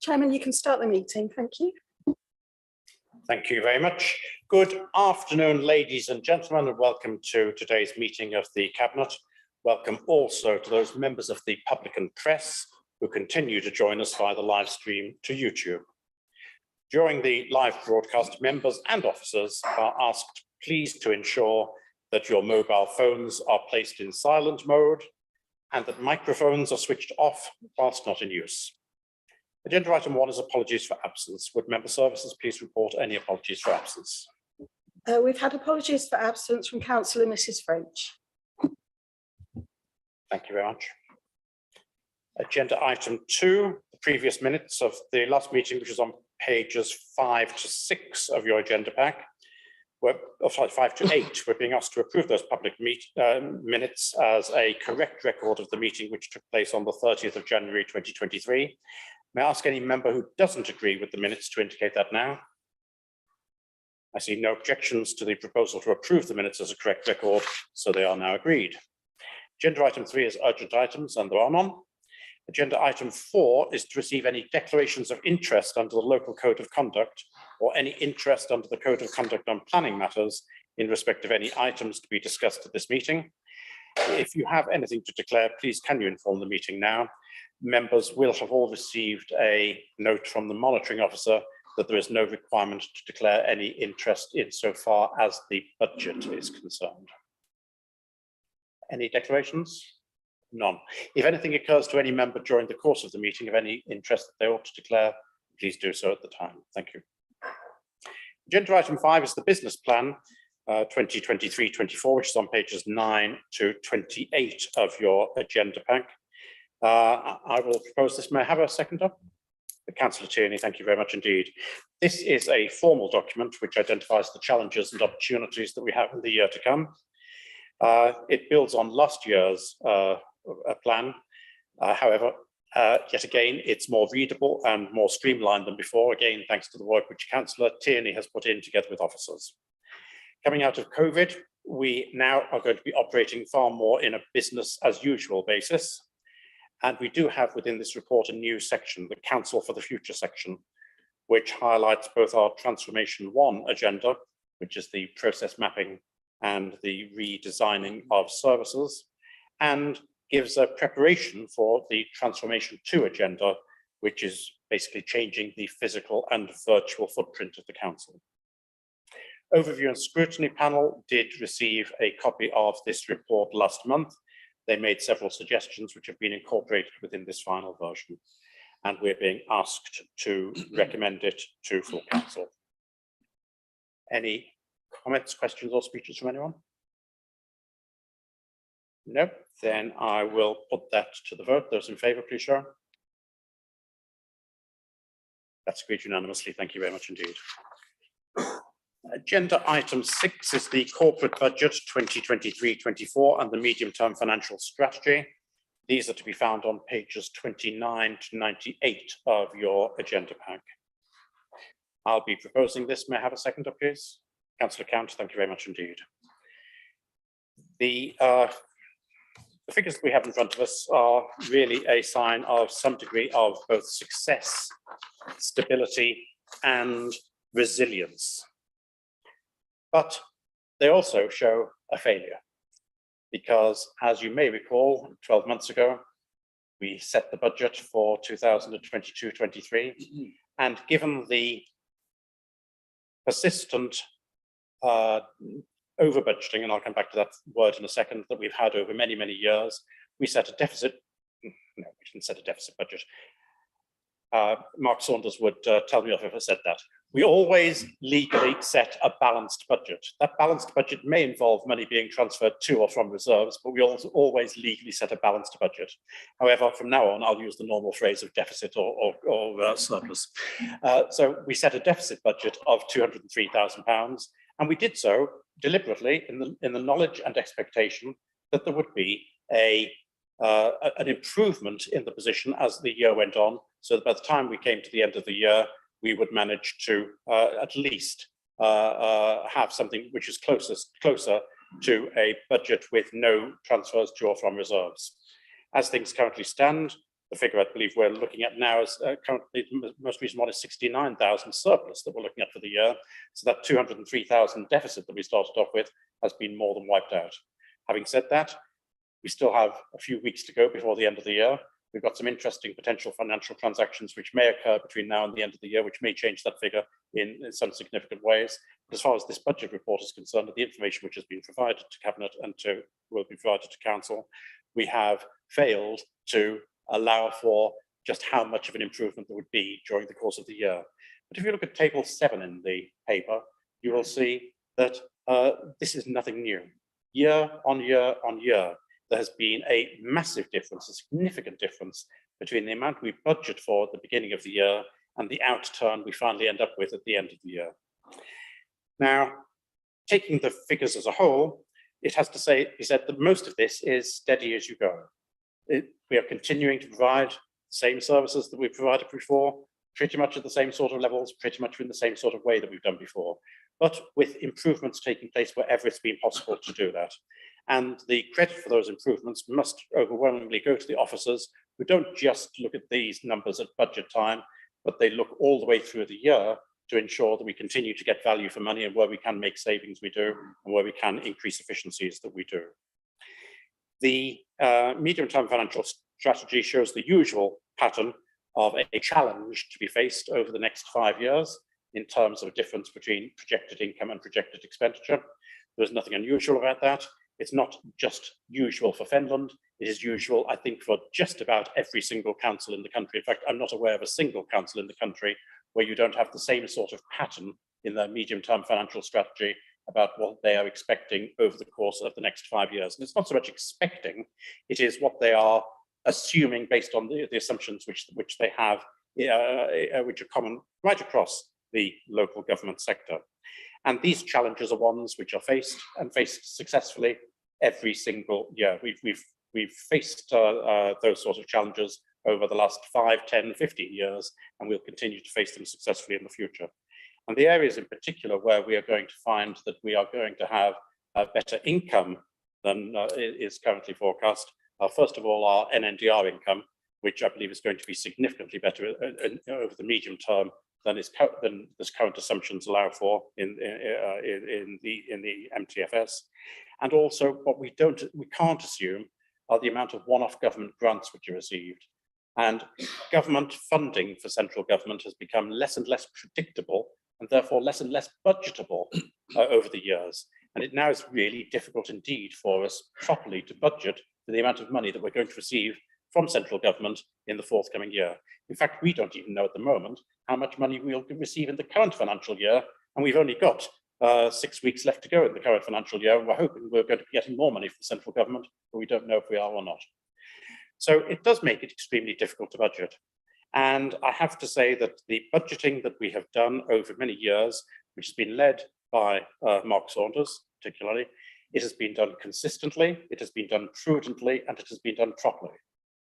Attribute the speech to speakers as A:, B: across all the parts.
A: Chairman, you can start the meeting. Thank you.
B: Thank you very much. Good afternoon, ladies and gentlemen, and welcome to today's meeting of the Cabinet. Welcome also to those members of the public and press who continue to join us via the live stream to YouTube. During the live broadcast, members and officers are asked please to ensure that your mobile phones are placed in silent mode and that microphones are switched off whilst not in use. Agenda item 1 is apologies for absence. Would member services please report any apologies for absence?
A: We've had apologies for absence from Councillor Mrs. French.
B: Thank you very much. Agenda item 2, the previous minutes of the last meeting, which is on pages 5 to 6 of your agenda pack. 5 to 8, we're being asked to approve those public minutes as a correct record of the meeting which took place on the 30th of January 2023. May I ask any member who doesn't agree with the minutes to indicate that now? I see no objections to the proposal to approve the minutes as a correct record, so they are now agreed. Agenda item 3 is urgent items, and there are none. Agenda item 4 is to receive any declarations of interest under the local code of conduct or any interest under the code of conduct on planning matters in respect of any items to be discussed at this meeting. If you have anything to declare, please can you inform the meeting now. Members will have all received a note from the monitoring officer that there is no requirement to declare any interest insofar as the budget is concerned. Any declarations? None. If anything occurs to any member during the course of the meeting of any interest that they ought to declare, please do so at the time. Thank you. Agenda item 5 is the business plan 2023-24, which is on pages 9 to 28 of your agenda pack. I will propose this. May I have a seconder? Councillor Tierney, thank you very much indeed. This is a formal document which identifies the challenges and opportunities that we have in the year to come. It builds on last year's plan. However, yet again, it's more readable and more streamlined than before, again, thanks to the work which Councillor Tierney has put in together with officers. Coming out of COVID, we now are going to be operating far more in a business as usual basis. And we do have within this report a new section, the Council for the Future section, which highlights both our Transformation 1 agenda, which is the process mapping and the redesigning of services, and gives a preparation for the Transformation 2 agenda, which is basically changing the physical and virtual footprint of the Council. Overview and Scrutiny Panel did receive a copy of this report last month. They made several suggestions which have been incorporated within this final version, and we're being asked to recommend it to full council. Any comments, questions or speeches from anyone? No, then I will put that to the vote. Those in favour, please show. That's agreed unanimously. Thank you very much indeed. Agenda item 6 is the corporate budget 2023-24 and the medium-term financial strategy. These are to be found on pages 29 to 98 of your agenda pack. I'll be proposing this. May I have a seconder, please? Councillor Count, thank you very much indeed. The figures that we have in front of us are really a sign of some degree of both success, stability, and resilience. But they also show a failure because, as you may recall, 12 months ago, we set the budget for 2022-23, and given the persistent over-budgeting, and I'll come back to that word in a second, that we've had over many, many years, we set a deficit. No, we didn't set a deficit budget. Mark Saunders would tell me off if I said that. We always legally set a balanced budget. That balanced budget may involve money being transferred to or from reserves, but we also always legally set a balanced budget. However, from now on, I'll use the normal phrase of deficit or surplus. So we set a deficit budget of £203,000, and we did so deliberately in the knowledge and expectation that there would be an improvement in the position as the year went on, so that by the time we came to the end of the year, we would manage to at least have something which is closer to a budget with no transfers to or from reserves. As things currently stand, The figure I believe we're looking at now is currently, the most recent one is 69,000 surplus that we're looking at for the year. So that 203,000 deficit that we started off with has been more than wiped out. Having said that, we still have a few weeks to go before the end of the year. We've got some interesting potential financial transactions which may occur between now and the end of the year, which may change that figure in some significant ways. But as far as this budget report is concerned, the information which has been provided to Cabinet and will be provided to Council, we have failed to allow for just how much of an improvement there would be during the course of the year. But if you look at table 7 in the paper, you will see that this is nothing new. Year on year on year, there has been a massive difference, a significant difference between the amount we budget for at the beginning of the year and the outturn we finally end up with at the end of the year. Now, taking the figures as a whole, it has to be said that most of this is steady as you go. We are continuing to provide the same services that we provided before, pretty much at the same sort of levels, pretty much in the same sort of way that we've done before, but with improvements taking place wherever it's been possible to do that. And the credit for those improvements must overwhelmingly go to the officers who don't just look at these numbers at budget time, but they look all the way through the year to ensure that we continue to get value for money, and where we can make savings we do, and where we can increase efficiencies that we do. The medium-term financial strategy shows the usual pattern of a challenge to be faced over the next 5 years in terms of a difference between projected income and projected expenditure. There's nothing unusual about that. It's not just usual for Fenland. It is usual, I think, for just about every single council in the country. In fact, I'm not aware of a single council in the country where you don't have the same sort of pattern in their medium-term financial strategy about what they are expecting over the course of the next 5 years. And it's not so much expecting, it is what they are assuming based on the assumptions which they have, which are common right across the local government sector. And these challenges are ones which are faced and faced successfully every single year. We've faced those sorts of challenges over the last 5, 10, 15 years, and we'll continue to face them successfully in the future. And the areas in particular where we are going to find that we are going to have a better income than is currently forecast are, first of all, our NNDR income, which I believe is going to be significantly better over the medium term than this current assumptions allow for in the MTFS. And also what we can't assume are the amount of one-off government grants which are received. And government funding for central government has become less and less predictable, and therefore less and less budgetable over the years. And it now is really difficult indeed for us properly to budget for the amount of money that we're going to receive from central government in the forthcoming year. In fact, we don't even know at the moment how much money we'll receive in the current financial year, and we've only got 6 weeks left to go in the current financial year, and we're hoping we're going to be getting more money from central government, but we don't know if we are or not. So it does make it extremely difficult to budget. And I have to say that the budgeting that we have done over many years, which has been led by Mark Saunders particularly, it has been done consistently, it has been done prudently, and it has been done properly.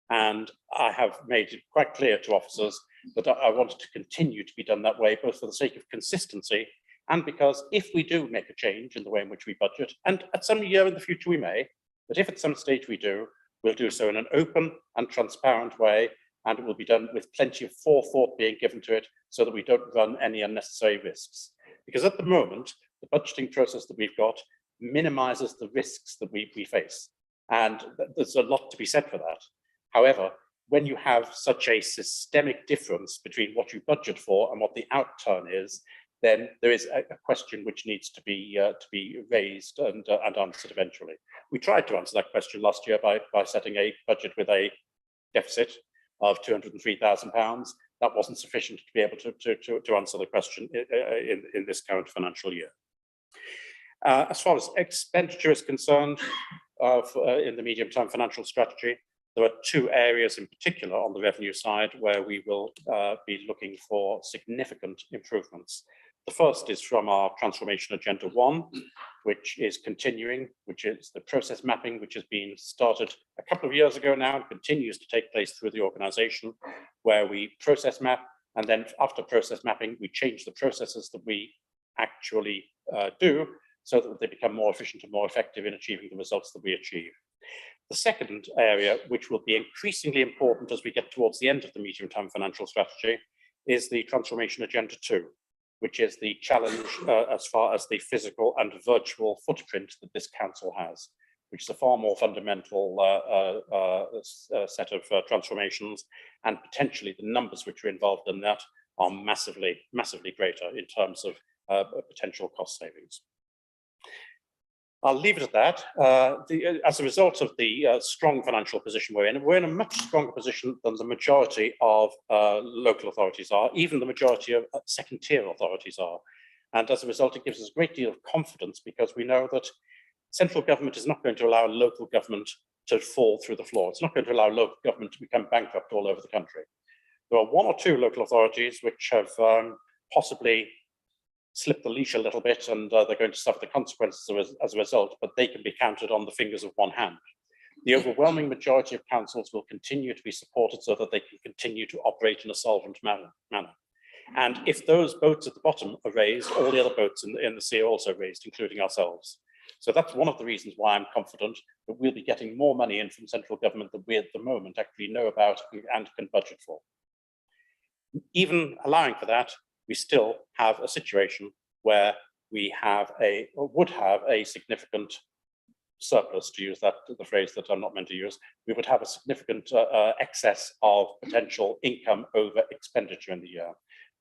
B: And I have made it quite clear to officers that I want it to continue to be done that way, both for the sake of consistency and because if we do make a change in the way in which we budget, and at some year in the future we may, but if at some stage we do, we'll do so in an open and transparent way, and it will be done with plenty of forethought being given to it so that we don't run any unnecessary risks. Because at the moment, the budgeting process that we've got minimizes the risks that we face. And there's a lot to be said for that. However, when you have such a systemic difference between what you budget for and what the outturn is, then there is a question which needs to be raised and answered eventually. We tried to answer that question last year by setting a budget with a deficit of £203,000. That wasn't sufficient to be able to answer the question in this current financial year. As far as expenditure is concerned, in the medium-term financial strategy, there are 2 areas in particular on the revenue side where we will be looking for significant improvements. The first is from our Transformation Agenda 1, which is continuing, which is the process mapping, which has been started a couple of years ago now and continues to take place through the organization, where we process map, and then after process mapping, we change the processes that we actually do so that they become more efficient and more effective in achieving the results that we achieve. The second area, which will be increasingly important as we get towards the end of the medium-term financial strategy, is the Transformation Agenda 2, which is the challenge as far as the physical and virtual footprint that this council has, which is a far more fundamental set of transformations, and potentially the numbers which are involved in that are massively, massively greater in terms of potential cost savings. I'll leave it at that. As a result of the strong financial position we're in a much stronger position than the majority of local authorities are, even the majority of second-tier authorities are. And as a result, it gives us a great deal of confidence, because we know that central government is not going to allow local government to fall through the floor. It's not going to allow local government to become bankrupt all over the country. There are one or two local authorities which have possibly slip the leash a little bit, and they're going to suffer the consequences as a result, but they can be counted on the fingers of one hand. The overwhelming majority of councils will continue to be supported so that they can continue to operate in a solvent manner. And if those boats at the bottom are raised, all the other boats in the sea are also raised, including ourselves. So that's one of the reasons why I'm confident that we'll be getting more money in from central government than we at the moment actually know about and can budget for. Even allowing for that, we still have a situation where we have would have a significant surplus, to use the phrase that I'm not meant to use. We would have a significant excess of potential income over expenditure in the year,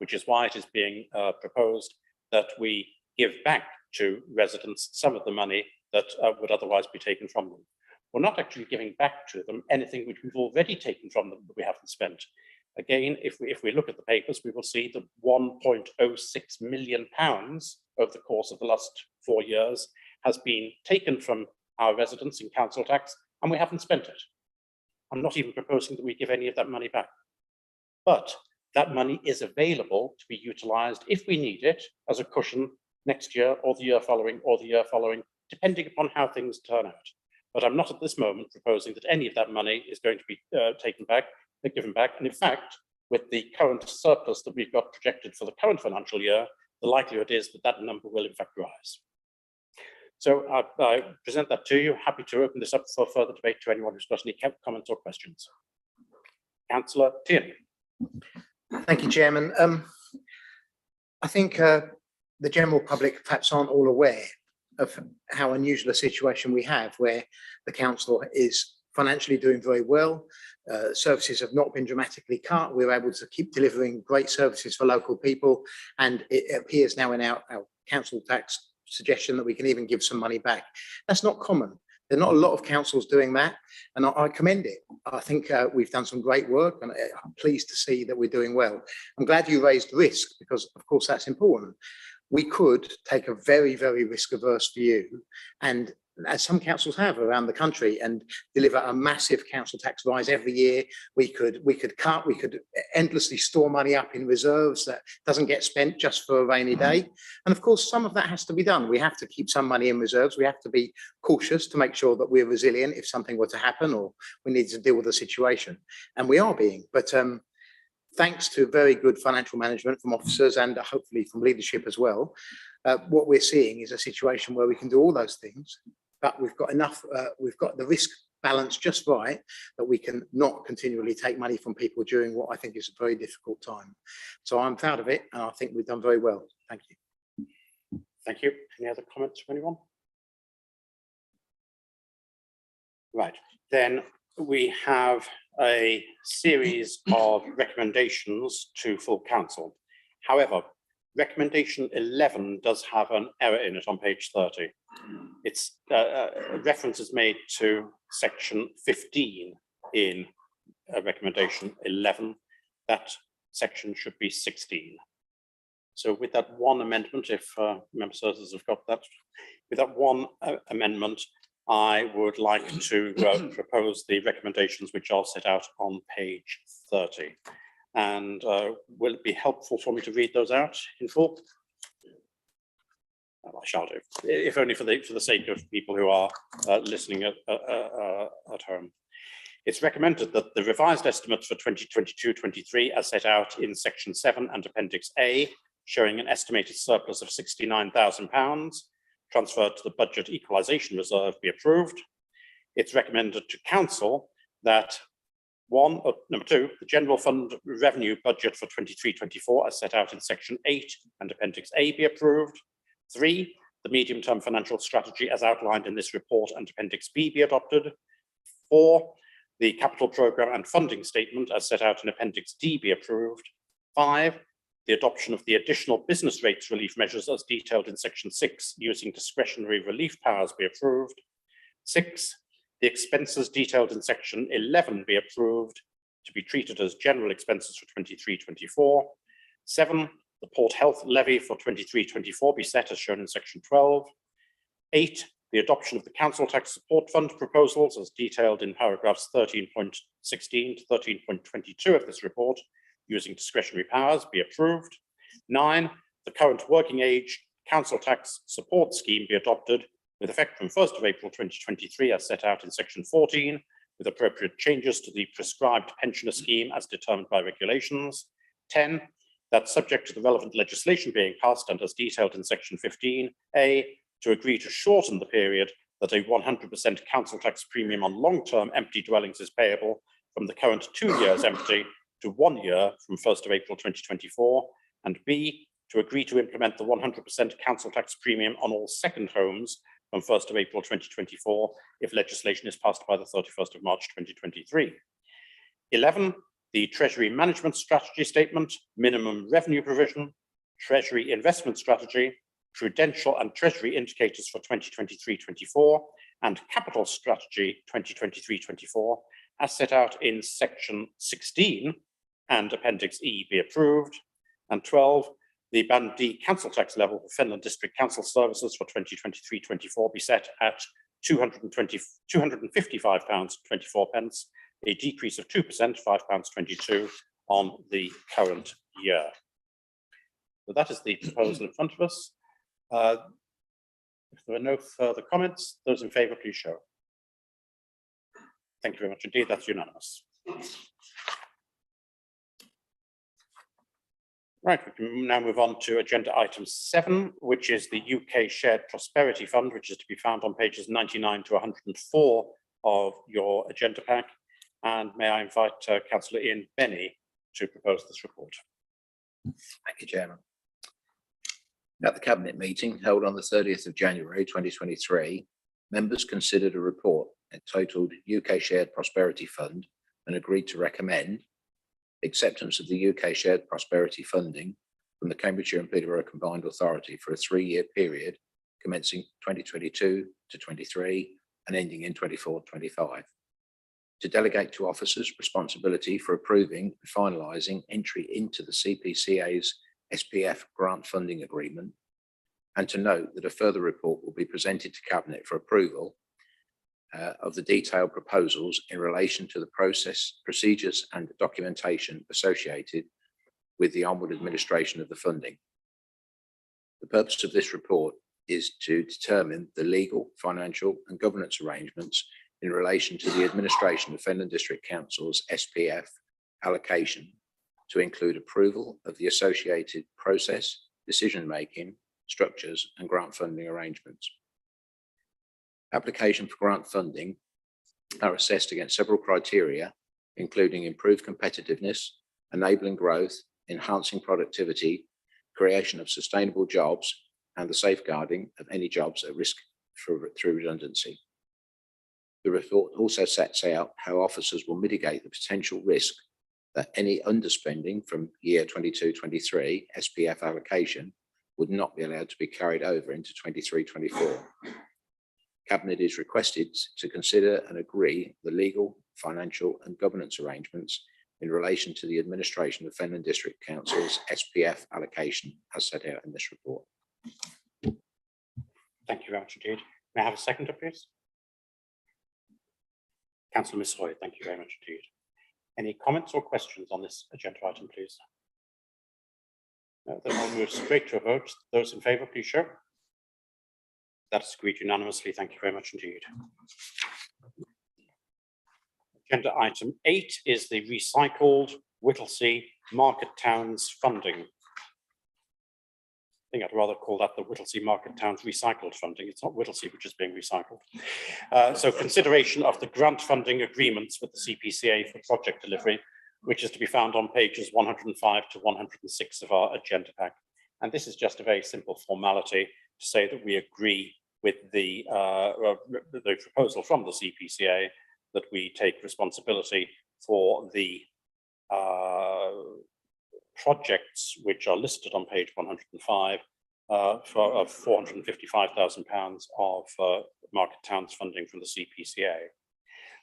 B: which is why it is being proposed that we give back to residents some of the money that would otherwise be taken from them. We're not actually giving back to them anything which we've already taken from them that we haven't spent. Again, if we look at the papers, we will see that £1.06 million over the course of the last 4 years has been taken from our residents in council tax, and we haven't spent it. I'm not even proposing that we give any of that money back. But that money is available to be utilised if we need it as a cushion next year or the year following or the year following, depending upon how things turn out. But I'm not at this moment proposing that any of that money is going to be given back. And in fact, with the current surplus that we've got projected for the current financial year, the likelihood is that that number will in fact rise. So I present that to you. Happy to open this up for further debate to anyone who's got any comments or questions. Councillor Tierney.
C: Thank you, Chairman. I think the general public perhaps aren't all aware of how unusual a situation we have, where the council is financially doing very well. Services have not been dramatically cut. We're able to keep delivering great services for local people, and it appears now in our council tax suggestion that we can even give some money back. That's not common. There are not a lot of councils doing that, and I commend it. I think we've done some great work, and I'm pleased to see that we're doing well. I'm glad you raised risk, because of course that's important. We could take a very, very risk-averse view, and as some councils have around the country, and deliver a massive council tax rise every year. We could endlessly store money up in reserves that doesn't get spent just for a rainy day. And of course, some of that has to be done. We have to keep some money in reserves. We have to be cautious to make sure that we're resilient if something were to happen or we need to deal with the situation. And we are being, but thanks to very good financial management from officers and hopefully from leadership as well, what we're seeing is a situation where we can do all those things, but we've got enough, we've got the risk balance just right that we can not continually take money from people during what I think is a very difficult time. So I'm proud of it, and I think we've done very well. Thank you.
B: Thank you. Any other comments from anyone? Right, then we have a series of recommendations to full council. However, recommendation 11 does have an error in it on page 30. It's reference is made to section 15 in recommendation 11. That section should be 16. So with that one amendment, if member services have got that, with that one amendment, I would like to propose the recommendations which are set out on page 30. And will it be helpful for me to read those out in full? Well, I shall do, if only for the sake of people who are listening at home. It's recommended that the revised estimates for 2022-23 as set out in section 7 and appendix A, showing an estimated surplus of £69,000 transferred to the budget equalisation reserve, be approved. it's recommended to council that number 2, the general fund revenue budget for 23-24 as set out in section 8 and appendix A be approved. 3, the medium-term financial strategy as outlined in this report and appendix B be adopted. 4, the capital programme and funding statement as set out in appendix D be approved. 5, the adoption of the additional business rates relief measures as detailed in section 6 using discretionary relief powers be approved. 6, the expenses detailed in section 11 be approved to be treated as general expenses for 23-24. 7, the Port Health levy for 23-24 be set as shown in section 12. 8, the adoption of the council tax support fund proposals as detailed in paragraphs 13.16 to 13.22 of this report using discretionary powers be approved. 9, the current working age council tax support scheme be adopted with effect from 1st of April 2023 as set out in section 14 with appropriate changes to the prescribed pensioner scheme as determined by regulations. 10, that subject to the relevant legislation being passed and as detailed in section 15A, to agree to shorten the period that a 100% council tax premium on long-term empty dwellings is payable from the current 2 years empty to 1 year from 1st of April 2024, and B, to agree to implement the 100% council tax premium on all second homes from 1st of April 2024 if legislation is passed by the 31st of March 2023. 11, the Treasury Management Strategy Statement, Minimum Revenue Provision, Treasury Investment Strategy, Prudential and Treasury Indicators for 2023-24, and Capital Strategy 2023-24, as set out in section 16 and appendix E be approved. And 12, the Band D council tax level for Fenland District Council Services for 2023-24 be set at £255.24, a decrease of 2%, £5.22 on the current year. So that is the proposal in front of us. If there are no further comments, those in favour, please show. Thank you very much indeed. That's unanimous. Right, we can now move on to agenda item 7, which is the UK Shared Prosperity Fund, which is to be found on pages 99 to 104 of your agenda pack. And may I invite Councillor Ian Benny to propose this report.
D: Thank you, Chairman. At the Cabinet meeting held on the 30th of January 2023, members considered a report entitled UK Shared Prosperity Fund and agreed to recommend acceptance of the UK Shared Prosperity funding from the Cambridgeshire and Peterborough Combined Authority for a 3-year period commencing 2022 to 23 and ending in 24-25. To delegate to officers responsibility for approving and finalising entry into the CPCA's SPF grant funding agreement, and to note that a further report will be presented to Cabinet for approval of the detailed proposals in relation to the process, procedures and documentation associated with the onward administration of the funding. The purpose of this report is to determine the legal, financial and governance arrangements in relation to the administration of Fenland District Council's SPF allocation, to include approval of the associated process, decision-making, structures and grant funding arrangements. Application for grant funding are assessed against several criteria, including improved competitiveness, enabling growth, enhancing productivity, creation of sustainable jobs, and the safeguarding of any jobs at risk through redundancy. The report also sets out how officers will mitigate the potential risk that any underspending from year 22-23 SPF allocation would not be allowed to be carried over into 23-24. Cabinet is requested to consider and agree the legal, financial and governance arrangements in relation to the administration of Fenland District Council's SPF allocation as set out in this report.
B: Thank you very much indeed. May I have a seconder, please? Councillor Misroy, thank you very much indeed. Any comments or questions on this agenda item, please? No, then we'll move straight to a vote. Those in favour, please show. That is agreed unanimously. Thank you very much indeed. Agenda item 8 is the recycled Whittlesea Market Towns funding. think I'd rather call that the Whittlesea Market Towns recycled funding. It's not Whittlesea which is being recycled. So consideration of the grant funding agreements with the CPCA for project delivery, which is to be found on pages 105 to 106 of our agenda pack. And this is just a very simple formality to say that we agree with the proposal from the CPCA that we take responsibility for the projects which are listed on page 105 of £455,000 of Market Towns funding from the CPCA.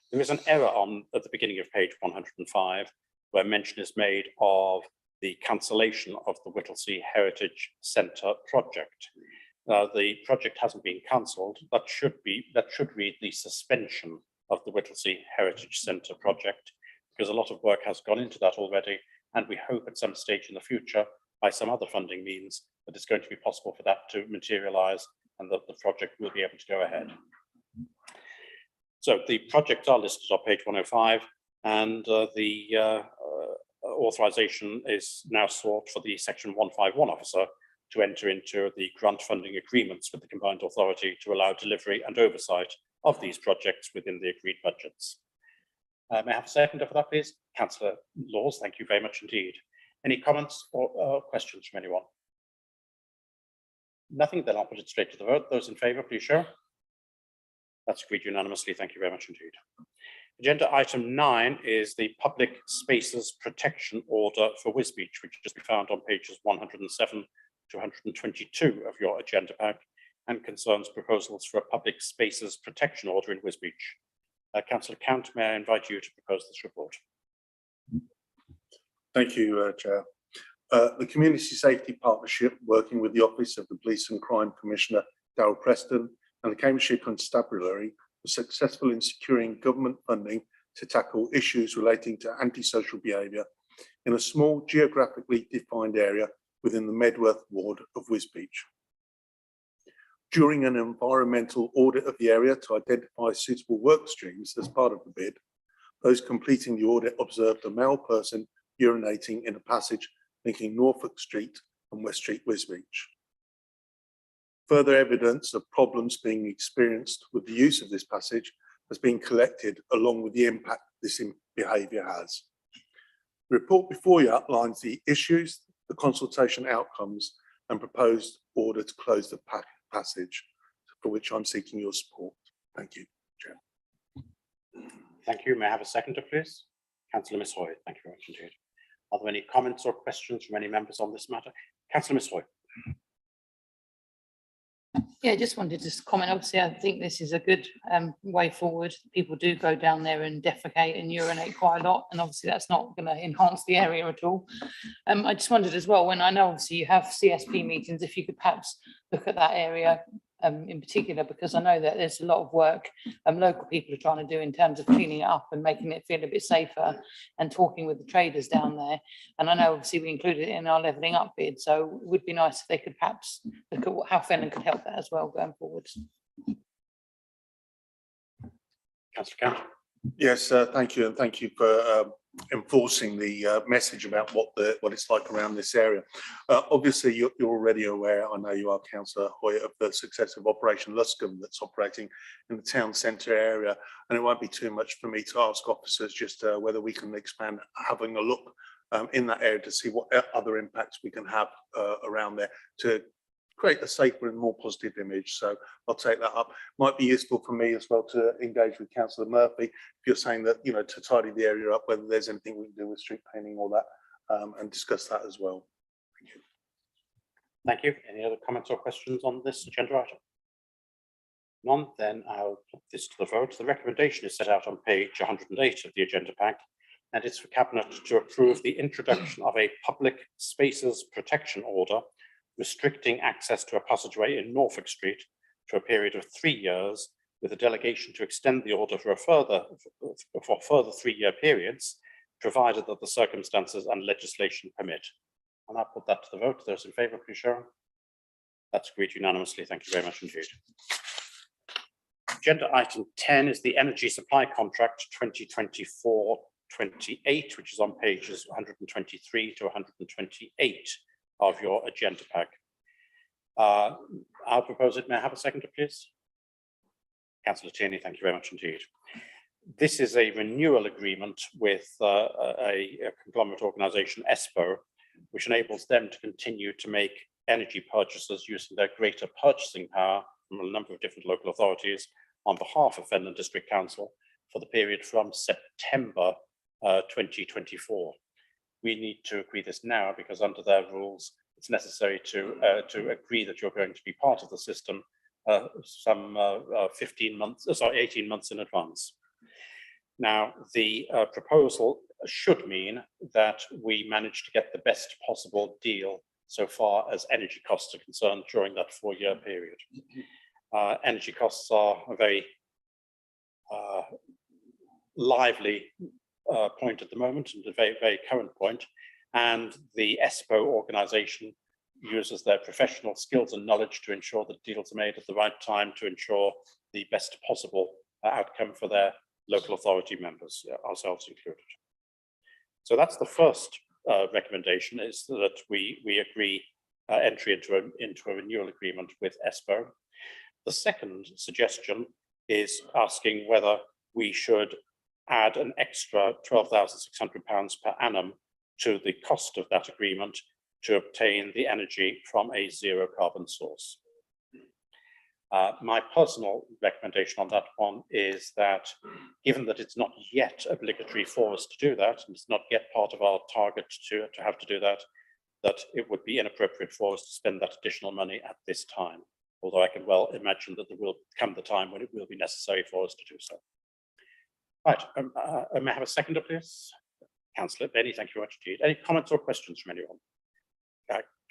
B: There is an error at the beginning of page 105 where mention is made of the cancellation of the Whittlesea Heritage Centre project. The project hasn't been cancelled. That should read the suspension of the Whittlesea Heritage Centre project, because a lot of work has gone into that already, and we hope at some stage in the future, by some other funding means, that it's going to be possible for that to materialise and that the project will be able to go ahead. So the projects are listed on page 105, and the authorisation is now sought for the Section 151 officer to enter into the grant funding agreements with the combined authority to allow delivery and oversight of these projects within the agreed budgets. May I have a seconder for that, please? Councillor Laws, thank you very much indeed. Any comments or questions from anyone? Nothing, then I'll put it straight to the vote. Those in favour, please show. That's agreed unanimously. Thank you very much indeed. Agenda item 9 is the Public Spaces Protection Order for Wisbech, which is to be found on pages 107 to 122 of your agenda pack, and concerns proposals for a Public Spaces Protection Order in Wisbech. Councillor Count, may I invite you to propose this report?
E: Thank you, Chair. The Community Safety Partnership, working with the Office of the Police and Crime Commissioner, Darrell Preston, and the Cambridgeshire Constabulary, was successful in securing government funding to tackle issues relating to antisocial behaviour in a small geographically defined area within the Medworth ward of Wisbech. During an environmental audit of the area to identify suitable work streams as part of the bid, those completing the audit observed a male person urinating in a passage linking Norfolk Street and West Street, Wisbech. Further evidence of problems being experienced with the use of this passage has been collected, along with the impact this behaviour has. The report before you outlines the issues, the consultation outcomes, and proposed order to close the passage, for which I'm seeking your support. Thank you, Chair.
B: Thank you. May I have a seconder, please? Councillor Miss Hoy, thank you very much indeed. Are there any comments or questions from any members on this matter? Councillor Miss Hoy.
F: Yeah, just wanted to comment. Obviously, I think this is a good way forward. People do go down there and defecate and urinate quite a lot, and obviously that's not going to enhance the area at all. I just wondered as well, when I know obviously you have CSP meetings, if you could perhaps look at that area in particular, because I know that there's a lot of work local people are trying to do in terms of cleaning it up and making it feel a bit safer, and talking with the traders down there. And I know obviously we included it in our levelling up bid, so it would be nice if they could perhaps look at how Fenton could help that as well going forward.
B: Councillor Count.
E: Yes, thank you, and thank you for enforcing the message about what it's like around this area. Obviously, you're already aware, I know you are, Councillor Hoy, of the success of Operation Luscombe that's operating in the town centre area, and it won't be too much for me to ask officers just whether we can expand having a look in that area to see what other impacts we can have around there to create a safer and more positive image. So I'll take that up. Might be useful for me as well to engage with Councillor Murphy if you're saying that, you know, to tidy the area up, whether there's anything we can do with street painting or that, and discuss that as well. Thank you.
B: Thank you. Any other comments or questions on this agenda item? None, then I'll put this to the vote. The recommendation is set out on page 108 of the agenda pack, and it's for Cabinet to approve the introduction of a Public Spaces Protection Order restricting access to a passageway in Norfolk Street for a period of 3 years, with a delegation to extend the order for further 3-year periods, provided that the circumstances and legislation permit. And I'll put that to the vote. Those in favour, please show. That's agreed unanimously. Thank you very much indeed. Agenda item 10 is the Energy Supply Contract 2024-28, which is on pages 123 to 128 of your agenda pack. I'll propose it. May I have a seconder, please? Councillor Tierney, thank you very much indeed. This is a renewal agreement with a conglomerate organisation, ESPO, which enables them to continue to make energy purchases using their greater purchasing power from a number of different local authorities on behalf of Fenland District Council for the period from September 2024. We need to agree this now because under their rules, it's necessary to agree that you're going to be part of the system some 18 months in advance. Now, the proposal should mean that we manage to get the best possible deal so far as energy costs are concerned during that 4-year period. Energy costs are a very lively point at the moment, and a very, very current point. And the ESPO organisation uses their professional skills and knowledge to ensure that deals are made at the right time to ensure the best possible outcome for their local authority members, ourselves included. So that's the first recommendation, is that we agree entry into a renewal agreement with ESPO. The second suggestion is asking whether we should add an extra £12,600 per annum to the cost of that agreement to obtain the energy from a zero carbon source. My personal recommendation on that one is that, given that it's not yet obligatory for us to do that, and it's not yet part of our target to have to do that, that it would be inappropriate for us to spend that additional money at this time. Although I can well imagine that there will come the time when it will be necessary for us to do so. Right, may I have a seconder, please? Councillor Benny, thank you very much indeed. Any comments or questions from anyone?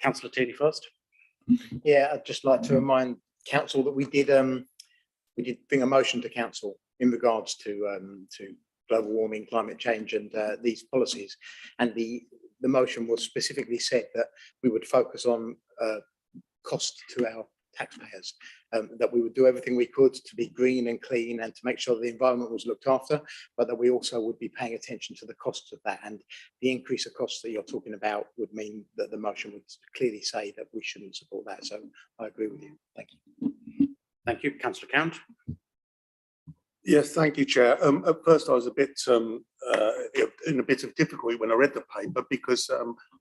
B: Councillor Tierney first.
C: Yeah, I'd just like to remind council that we did bring a motion to council in regards to global warming, climate change, and these policies. And the motion was specifically said that we would focus on cost to our taxpayers, that we would do everything we could to be green and clean and to make sure the environment was looked after, but that we also would be paying attention to the costs of that. And the increase of costs that you're talking about would mean that the motion would clearly say that we shouldn't support that. So I agree with you. Thank you.
B: Thank you. Councillor Count.
E: Yes, thank you, Chair. At first, I was a bit in a bit of difficulty when I read the paper, because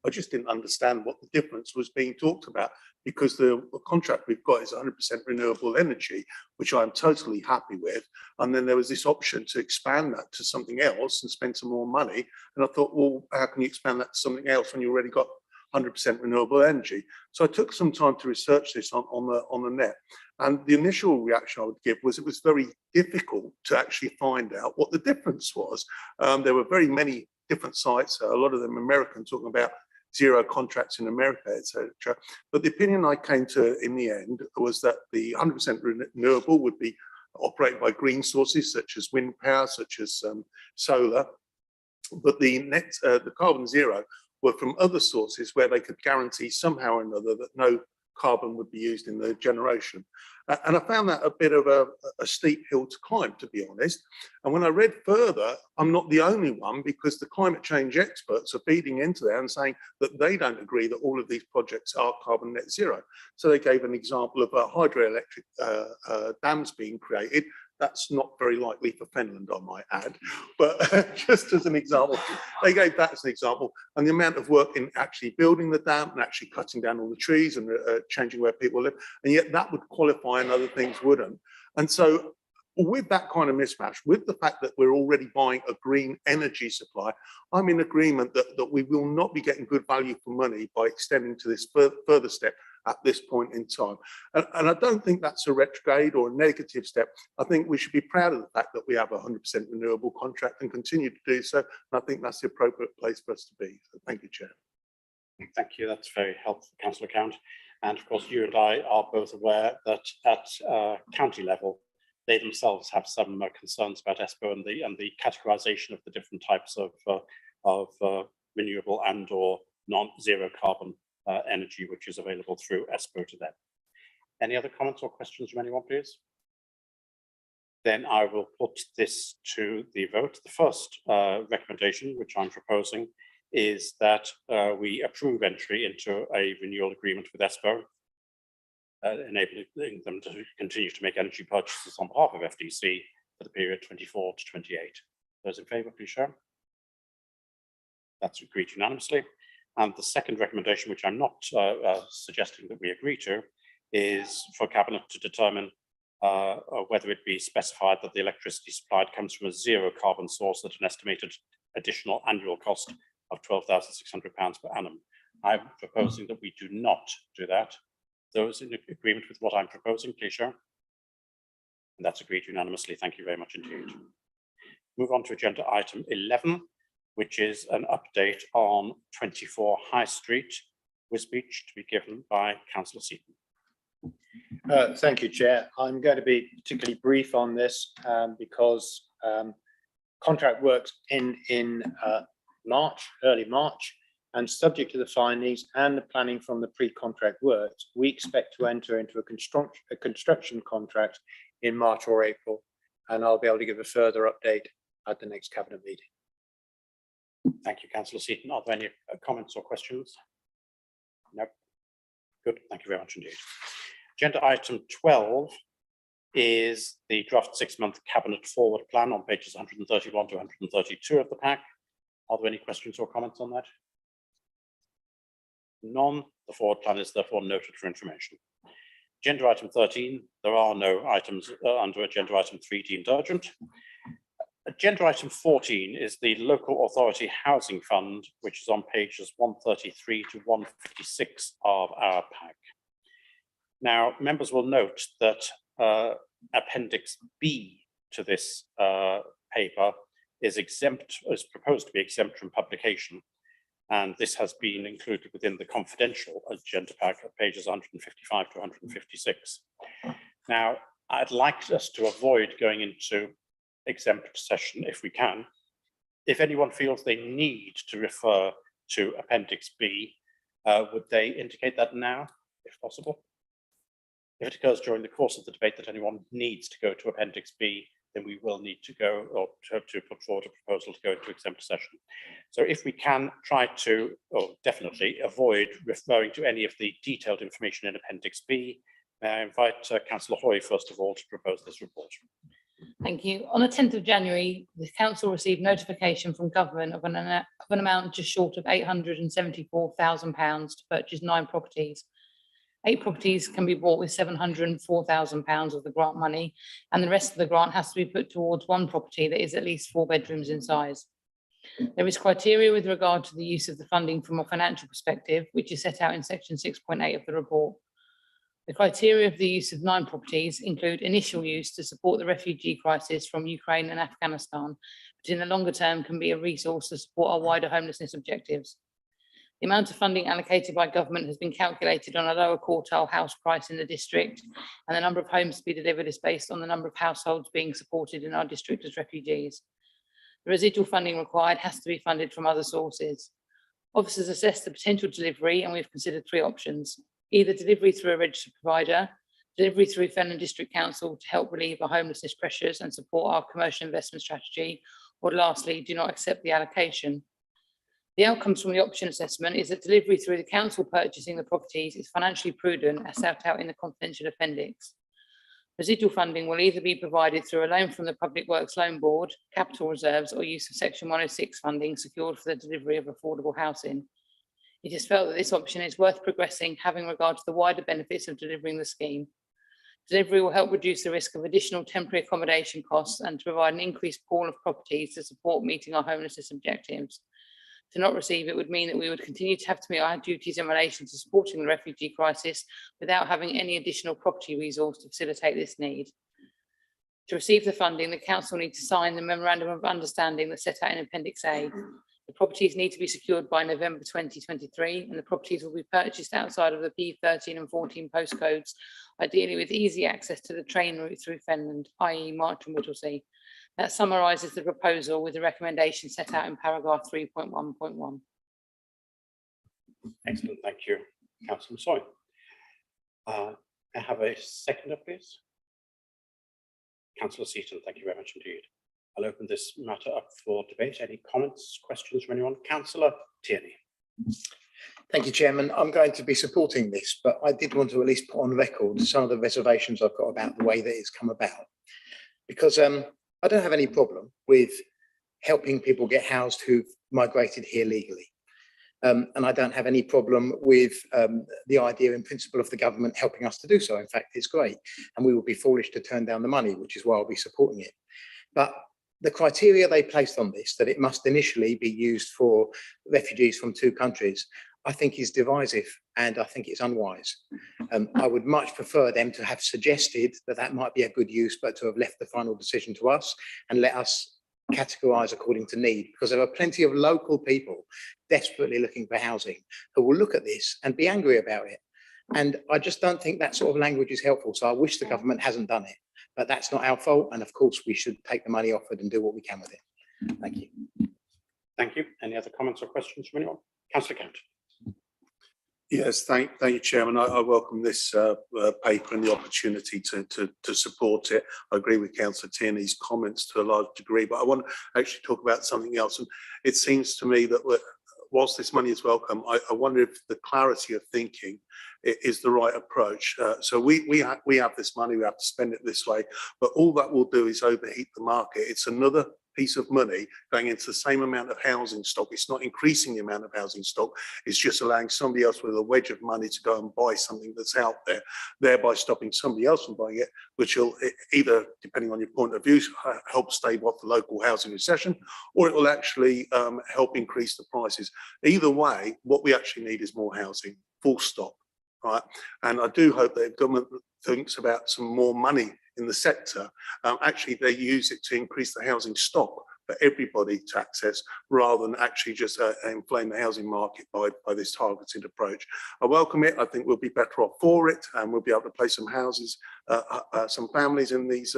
E: I just didn't understand what the difference was being talked about, because the contract we've got is 100% renewable energy, which I'm totally happy with. And then there was this option to expand that to something else and spend some more money. And I thought, well, how can you expand that to something else when you already got 100% renewable energy? So I took some time to research this on the net. And the initial reaction I would give was it was very difficult to actually find out what the difference was. There were very many different sites, a lot of them American, talking about zero contracts in America, etc. But the opinion I came to in the end was that the 100% renewable would be operated by green sources such as wind power, such as solar. But the carbon zero were from other sources where they could guarantee somehow or another that no carbon would be used in the generation. And I found that a bit of a steep hill to climb, to be honest. And when I read further, I'm not the only one, because the climate change experts are feeding into there and saying that they don't agree that all of these projects are carbon net zero. So they gave an example of hydroelectric dams being created. That's not very likely for Finland, I might add, but just as an example, they gave that as an example, and the amount of work in actually building the dam and actually cutting down all the trees and changing where people live, and yet that would qualify and other things wouldn't. And so with that kind of mismatch, with the fact that we're already buying a green energy supply, I'm in agreement that we will not be getting good value for money by extending to this further step at this point in time. And I don't think that's a retrograde or a negative step. I think we should be proud of the fact that we have a 100% renewable contract and continue to do so. And I think that's the appropriate place for us to be. So thank you, Chair.
B: Thank you. That's very helpful, Councillor Count. And of course, you and I are both aware that at county level, they themselves have some concerns about ESPO and the categorization of the different types of renewable and or non-zero carbon energy which is available through ESPO to them. Any other comments or questions from anyone, please? Then I will put this to the vote. The first recommendation, which I'm proposing, is that we approve entry into a renewal agreement with ESPO enabling them to continue to make energy purchases on behalf of FDC for the period 24 to 28. Those in favour, please show. That's agreed unanimously. And the second recommendation, which I'm not suggesting that we agree to, is for Cabinet to determine whether it be specified that the electricity supplied comes from a zero carbon source at an estimated additional annual cost of £12,600 per annum. I'm proposing that we do not do that. Those in agreement with what I'm proposing, please show. And that's agreed unanimously. Thank you very much indeed. Move on to agenda item 11, which is an update on 24 High Street, with speech to be given by Councillor Seaton.
G: Thank you, Chair. I'm going to be particularly brief on this because contract works in March, early March, and subject to the findings and the planning from the pre-contract works, we expect to enter into a construction contract in March or April, and I'll be able to give a further update at the next Cabinet meeting.
B: Thank you, Councillor Seaton. Are there any comments or questions? No. Good. Thank you very much indeed. Agenda item 12 is the draft 6-month Cabinet forward plan on pages 131 to 132 of the pack. Are there any questions or comments on that? None. The forward plan is therefore noted for information. Agenda item 13, there are no items under agenda item 3 deemed urgent. Agenda item 14 is the Local Authority Housing Fund, which is on pages 133 to 156 of our pack. Now, members will note that Appendix B to this paper is proposed to be exempt from publication, and this has been included within the confidential agenda pack at pages 155 to 156. Now, I'd like us to avoid going into exempt session if we can. If anyone feels they need to refer to Appendix B, would they indicate that now, if possible? If it occurs during the course of the debate that anyone needs to go to Appendix B, then we will need to go or to put forward a proposal to go into exempt session. So if we can try to, or definitely avoid referring to any of the detailed information in Appendix B, may I invite Councillor Hoy, first of all, to propose this report.
F: Thank you. On the 10th of January, the council received notification from government of an amount just short of £874,000 to purchase 9 properties. 8 properties can be bought with £704,000 of the grant money, and the rest of the grant has to be put towards 1 property that is at least 4 bedrooms in size. There is criteria with regard to the use of the funding from a financial perspective, which is set out in section 6.8 of the report. The criteria of the use of 9 properties include initial use to support the refugee crisis from Ukraine and Afghanistan, but in the longer term can be a resource to support our wider homelessness objectives. The amount of funding allocated by government has been calculated on a lower quartile house price in the district, and the number of homes to be delivered is based on the number of households being supported in our district as refugees. The residual funding required has to be funded from other sources. Officers assess the potential delivery, and we've considered 3 options: either delivery through a registered provider, delivery through Fenland District Council to help relieve our homelessness pressures and support our commercial investment strategy, or lastly, do not accept the allocation. The outcomes from the option assessment is that delivery through the council purchasing the properties is financially prudent, as set out in the confidential appendix. Residual funding will either be provided through a loan from the Public Works Loan Board, capital reserves, or use of Section 106 funding secured for the delivery of affordable housing. It is felt that this option is worth progressing, having regard to the wider benefits of delivering the scheme. Delivery will help reduce the risk of additional temporary accommodation costs and to provide an increased pool of properties to support meeting our homelessness objectives. To not receive it would mean that we would continue to have to meet our duties in relation to supporting the refugee crisis without having any additional property resource to facilitate this need. To receive the funding, the council needs to sign the memorandum of understanding that's set out in Appendix A. The properties need to be secured by November 2023, and the properties will be purchased outside of the P13 and 14 postcodes, ideally with easy access to the train route through Fenland, i.e. March and Whittlesea. That summarises the proposal with the recommendation set out in paragraph 3.1.1.
B: Excellent, thank you, Councillor Soy. I have a seconder, please. Councillor Seaton, thank you very much indeed. I'll open this matter up for debate. Any comments, questions from anyone? Councillor Tierney.
C: Thank you, Chairman. I'm going to be supporting this, but I did want to at least put on record some of the reservations I've got about the way that it's come about. Because I don't have any problem with helping people get housed who've migrated here legally. And I don't have any problem with the idea in principle of the government helping us to do so. In fact, it's great. And we would be foolish to turn down the money, which is why I'll be supporting it. But the criteria they placed on this, that it must initially be used for refugees from 2 countries, I think is divisive and I think it's unwise. I would much prefer them to have suggested that that might be a good use, but to have left the final decision to us and let us categorise according to need, because there are plenty of local people desperately looking for housing who will look at this and be angry about it. And I just don't think that sort of language is helpful. So I wish the government hasn't done it, but that's not our fault. And of course, we should take the money offered and do what we can with it. Thank you.
B: Thank you. Any other comments or questions from anyone? Councillor Count.
E: Yes, thank you, Chairman. I welcome this paper and the opportunity to support it. I agree with Councillor Tierney's comments to a large degree, but I want to actually talk about something else. And it seems to me that whilst this money is welcome, I wonder if the clarity of thinking is the right approach. So we have this money, we have to spend it this way, but all that will do is overheat the market. It's another piece of money going into the same amount of housing stock. It's not increasing the amount of housing stock. It's just allowing somebody else with a wedge of money to go and buy something that's out there, thereby stopping somebody else from buying it, which will either, depending on your point of view, help stave off the local housing recession, or it will actually help increase the prices. Either way, what we actually need is more housing, full stop. Right, and I do hope that if government thinks about some more money in the sector, actually they use it to increase the housing stock for everybody to access, rather than actually just inflame the housing market by this targeted approach. I welcome it. I think we'll be better off for it, and we'll be able to place some houses, some families in these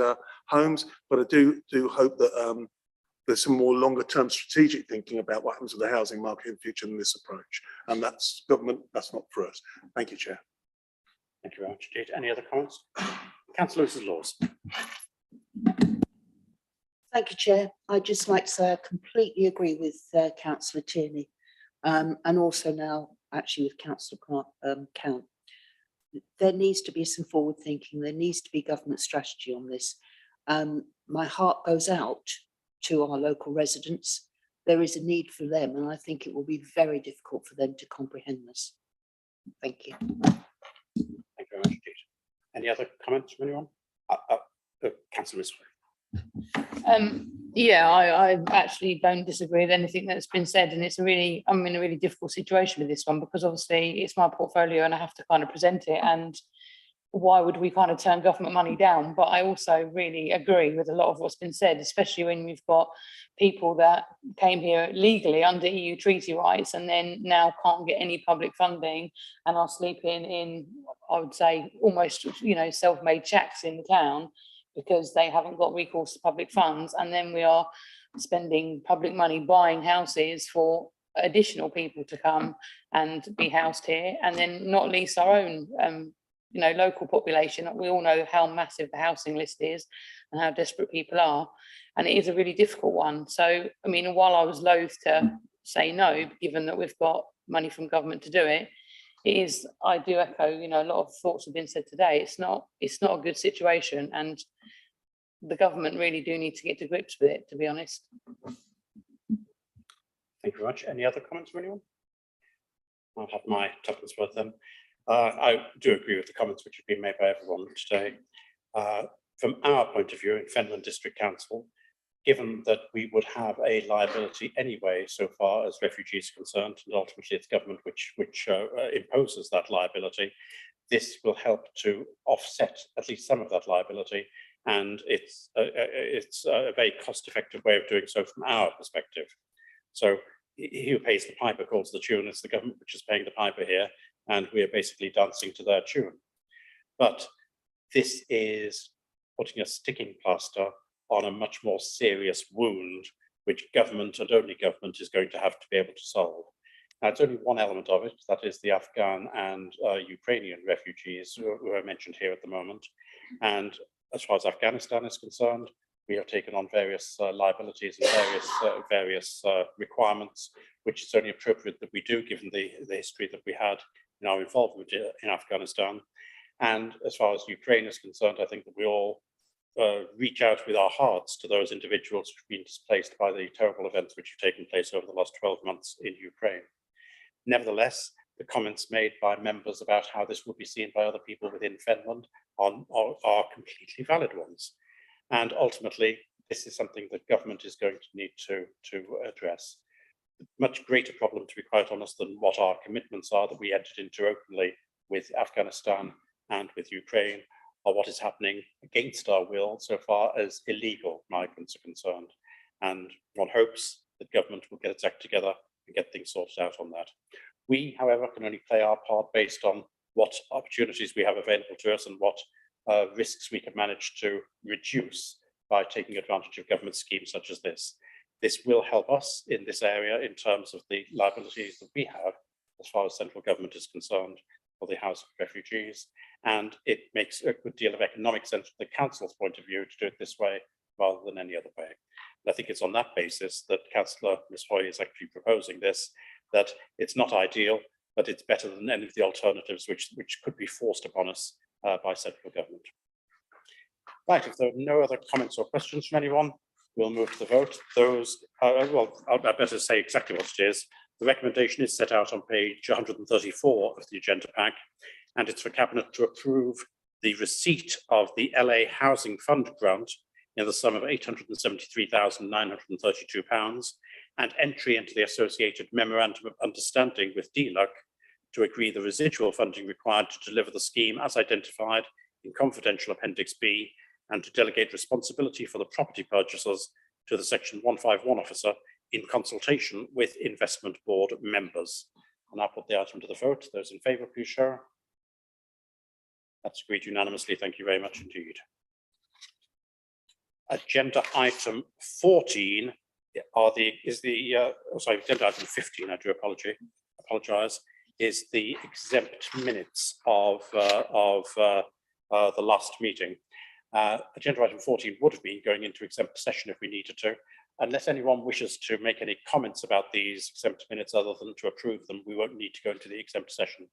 E: homes. But I do hope that there's some more longer term strategic thinking about what happens to the housing market in the future than this approach. And that's government, that's not for us. Thank you, Chair.
B: Thank you very much indeed. Any other comments? Councillor Lewis.
H: Thank you, Chair. I'd just like to say I completely agree with Councillor Tierney, and also now actually with Councillor Count. There needs to be some forward thinking. There needs to be government strategy on this. My heart goes out to our local residents. There is a need for them, and I think it will be very difficult for them to comprehend this. Thank you.
B: Thank you very much indeed. Any other comments from anyone? Councillor Misway.
F: Yeah, I actually don't disagree with anything that's been said, and I'm in a really difficult situation with this one, because obviously it's my portfolio and I have to kind of present it, and why would we kind of turn government money down? But I also really agree with a lot of what's been said, especially when we've got people that came here legally under EU treaty rights and then now can't get any public funding and are sleeping in, I would say, almost, self-made shacks in the town because they haven't got recourse to public funds. And then we are spending public money buying houses for additional people to come and be housed here, and then not least our own local population. We all know how massive the housing list is and how desperate people are, and it is a really difficult one. So, I mean, while I was loath to say no, given that we've got money from government to do it, I do echo, a lot of thoughts have been said today. It's not a good situation, and the government really do need to get to grips with it, to be honest.
B: Thank you very much. Any other comments from anyone? I'll have my tuppence worth then. I do agree with the comments which have been made by everyone today. From our point of view in Fenland District Council, given that we would have a liability anyway so far as refugees are concerned, and ultimately it's government which imposes that liability, this will help to offset at least some of that liability, and it's a very cost-effective way of doing so from our perspective. So he who pays the piper calls the tune. It's the government which is paying the piper here, and we are basically dancing to their tune. But this is putting a sticking plaster on a much more serious wound, which government and only government is going to have to be able to solve. Now, it's only one element of it, that is the Afghan and Ukrainian refugees who are mentioned here at the moment. And as far as Afghanistan is concerned, we have taken on various liabilities and various requirements, which is only appropriate that we do, given the history that we had in our involvement in Afghanistan. And as far as Ukraine is concerned, I think that we all reach out with our hearts to those individuals who've been displaced by the terrible events which have taken place over the last 12 months in Ukraine. Nevertheless, the comments made by members about how this will be seen by other people within Finland are completely valid ones. And ultimately, this is something that government is going to need to address. Much greater problem, to be quite honest, than what our commitments are that we entered into openly with Afghanistan and with Ukraine, are what is happening against our will so far as illegal migrants are concerned. And one hopes that government will get its act together and get things sorted out on that. We, however, can only play our part based on what opportunities we have available to us and what risks we can manage to reduce by taking advantage of government schemes such as this. This will help us in this area in terms of the liabilities that we have as far as central government is concerned for the House of Refugees. And it makes a good deal of economic sense from the Council's point of view to do it this way rather than any other way. And I think it's on that basis that Councillor Ms. Hoy is actually proposing this, that it's not ideal, but it's better than any of the alternatives which could be forced upon us by central government. Right, if there are no other comments or questions from anyone, we'll move to the vote. Those, well, I'd better say exactly what it is. The recommendation is set out on page 134 of the agenda pack, and it's for Cabinet to approve the receipt of the LA Housing Fund grant in the sum of £873,932 and entry into the associated memorandum of understanding with DLUC to agree the residual funding required to deliver the scheme as identified in confidential Appendix B and to delegate responsibility for the property purchasers to the Section 151 officer in consultation with investment board members. And I'll put the item to the vote. Those in favour, please show. That's agreed unanimously. Thank you very much indeed. Agenda item 14 agenda item 15, I do apologise, is the exempt minutes of the last meeting. Agenda item 14 would have been going into exempt session if we needed to. Unless anyone wishes to make any comments about these exempt minutes other than to approve them, we won't need to go into the exempt session.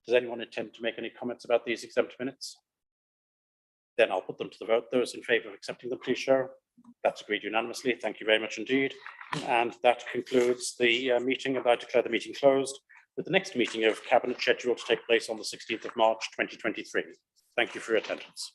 B: Does anyone intend to make any comments about these exempt minutes? Then I'll put them to the vote. Those in favour of accepting them, please show. That's agreed unanimously. Thank you very much indeed. And that concludes the meeting, and I declare the meeting closed, with the next meeting of Cabinet scheduled to take place on the 16th of March 2023. Thank you for your attendance.